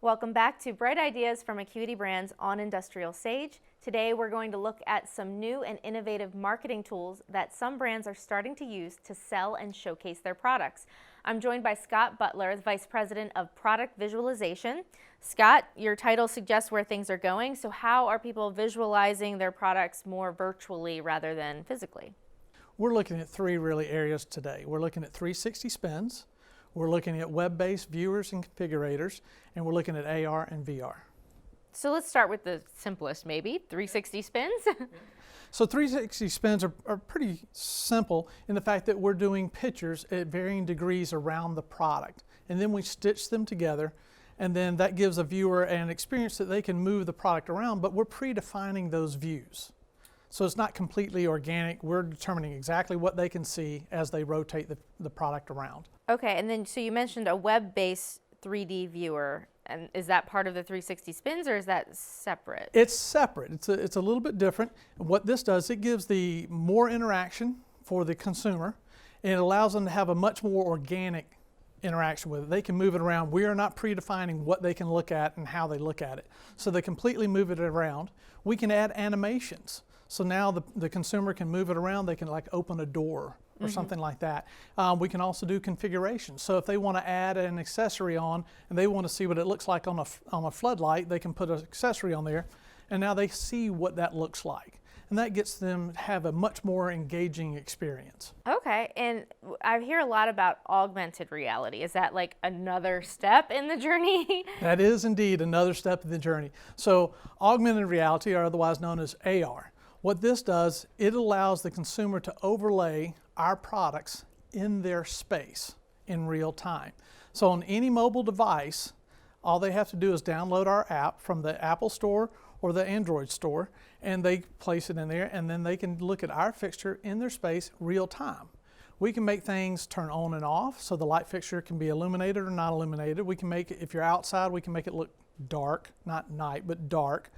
Welcome back to Bright Ideas from Acuity Brands on IndustrialSage. Today we're going to look at some new and innovative marketing tools that some brands are starting to use to sell and showcase their products. I'm joined by Scott Butler, the Vice President of Product Visualization. Scott, your title suggests where things are going, so how are people visualizing their products more virtually rather than physically? We're looking at three really areas today. We're looking at 360 spins, we're looking at web-based viewers and configurators, and we're looking at AR and VR. So let's start with the simplest maybe, 360 spins. So 360 spins are pretty simple in the fact that we're doing pictures at varying degrees around the product. And then we stitch them together, and then that gives a viewer an experience that they can move the product around, but we're predefining those views. So it's not completely organic. We're determining exactly what they can see as they rotate the product around. Okay, and then so you mentioned a web-based 3D viewer, and is that part of the 360 spins or is that separate? It's separate. It's a little bit different. What this does, it gives the more interaction for the consumer, and it allows them to have a much more organic interaction with it. They can move it around. We are not predefining what they can look at and how they look at it. So they completely move it around. We can add animations. So now the consumer can move it around. They can like open a door or something like that. We can also do configuration. So if they want to add an accessory on and they want to see what it looks like on a floodlight, they can put an accessory on there, and now they see what that looks like. And that gets them to have a much more engaging experience. Okay, and I hear a lot about augmented reality. Is that like another step in the journey? That is indeed another step in the journey. So augmented reality, or otherwise known as AR, what this does, it allows the consumer to overlay our products in their space in real time. So on any mobile device, all they have to do is download our app from the Apple Store or the Android Store, and they place it in there, and then they can look at our fixture in their space real time. We can make things turn on and off, so the light fixture can be illuminated or not illuminated. We can make it, if you're outside, we can make it look dark, not night, but dark.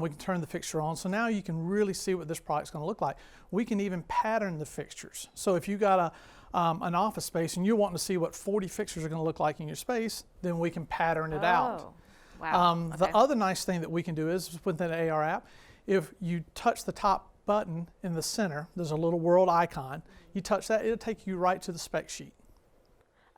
We can turn the fixture on, so now you can really see what this product's going to look like. We can even pattern the fixtures. So if you got an office space and you're wanting to see what 40 fixtures are going to look like in your space, then we can pattern it out. Wow. Okay. The other nice thing that we can do is with the AR app, if you touch the top button in the center, there's a little world icon. You touch that, it'll take you right to the spec sheet.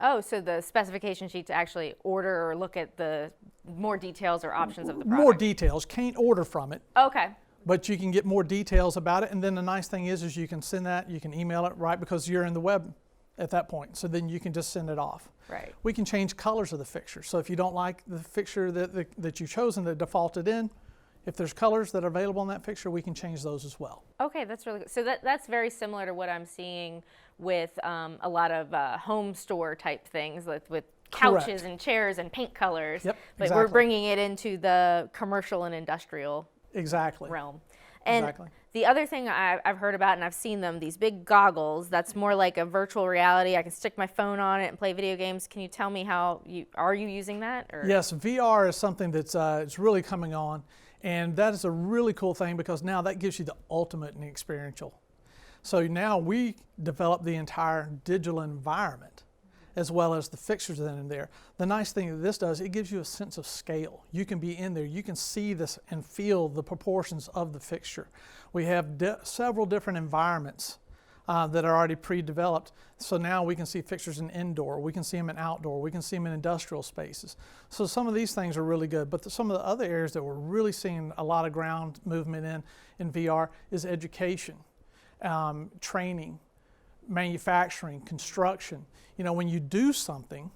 Oh, so the specification sheet to actually order or look at the more details or options of the product. More details, can't order from it. Okay. But you can get more details about it, and then the nice thing is you can send that, you can email it, right, because you're in the web at that point, so then you can just send it off. Right. We can change colors of the fixture, so if you don't like the fixture that you've chosen that defaulted in, if there's colors that are available in that fixture, we can change those as well. Okay, that's really good. So that's very similar to what I'm seeing with a lot of home store type things with couches Correct. And chairs and paint colors. Yep, but exactly. We're bringing it into the commercial and industrial realm. And exactly. The other thing I've heard about, and I've seen them, these big goggles, that's more like a virtual reality. I can stick my phone on it and play video games. Can you tell me how are you using that? Or? Yes, VR is something that's it's really coming on, and that is a really cool thing because now that gives you the ultimate in experiential. So now we develop the entire digital environment as well as the fixtures that are in there. The nice thing that this does, it gives you a sense of scale. You can be in there, you can see this and feel the proportions of the fixture. We have several different environments that are already pre-developed. So now we can see fixtures in indoor, we can see them in outdoor, we can see them in industrial spaces. So some of these things are really good, but some of the other areas that we're really seeing a lot of ground movement in VR is education, training, manufacturing, construction. You know, when you do something,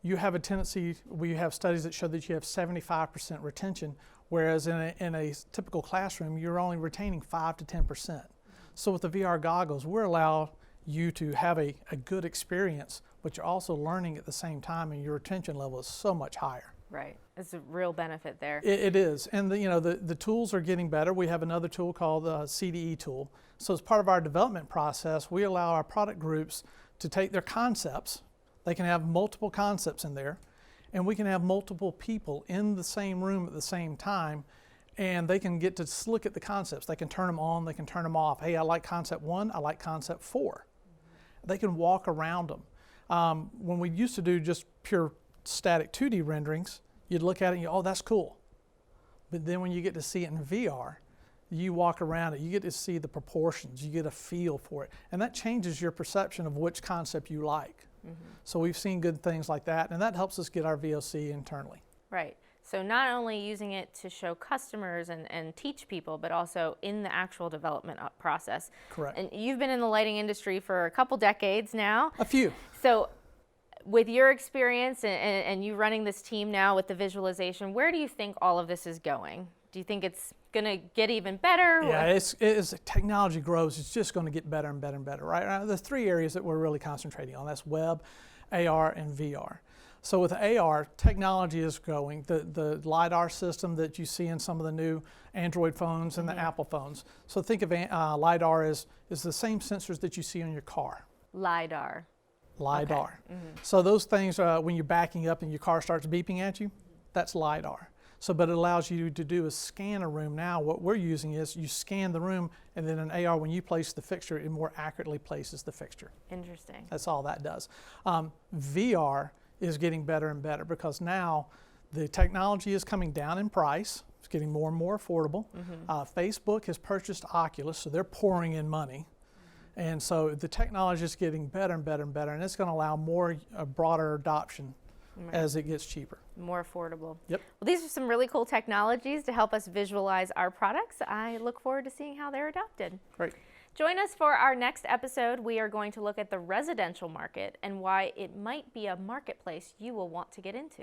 you have a tendency, we have studies that show that you have 75% retention, whereas in a typical classroom, you're only retaining 5 to 10%. So with the VR goggles, we're allowing you to have a good experience, but you're also learning at the same time, and your retention level is so much higher. Right, it's a real benefit there. It is, and the tools are getting better. We have another tool called the CDE tool. So as part of our development process, we allow our product groups to take their concepts. They can have multiple concepts in there, and we can have multiple people in the same room at the same time, and they can get to look at the concepts. They can turn them on, they can turn them off. Hey, I like concept 1, I like concept 4. They can walk around them. When we used to do just pure static 2D renderings, You'd look at it and you, oh, that's cool. But then when you get to see it in VR, you walk around it, you get to see the proportions, you get a feel for it. And that changes your perception of which concept you like. So we've seen good things like that, and that helps us get our VOC internally. Right. So not only using it to show customers and teach people, but also in the actual development process. Correct. And you've been in the lighting industry for a couple decades now. A few. So with your experience and you running this team now with the visualization, where do you think all of this is going? Do you think it's going to get even better? Yeah, as technology grows, it's just going to get better and better and better, right? There's three areas that we're really concentrating on. That's web, AR, and VR. So with AR, technology is growing. The LiDAR system that you see in some of the new Android phones and the Apple phones. So think of LiDAR as the same sensors that you see on your car. LiDAR. LiDAR. Okay. So those things, when you're backing up and your car starts beeping at you, that's LiDAR. So, but it allows you to do is scan a room. Now what we're using is you scan the room, and then in AR, when you place the fixture, it more accurately places the fixture. Interesting. That's all that does. VR is getting better and better because now the technology is coming down in price. It's getting more and more affordable. Facebook has purchased Oculus, so they're pouring in money. And so the technology is getting better and better and better, and it's going to allow more, broader adoption as it gets cheaper. More affordable. Yep. Well, these are some really cool technologies to help us visualize our products. I look forward to seeing how they're adopted. Great. Join us for our next episode. We are going to look at the residential market and why it might be a marketplace you will want to get into.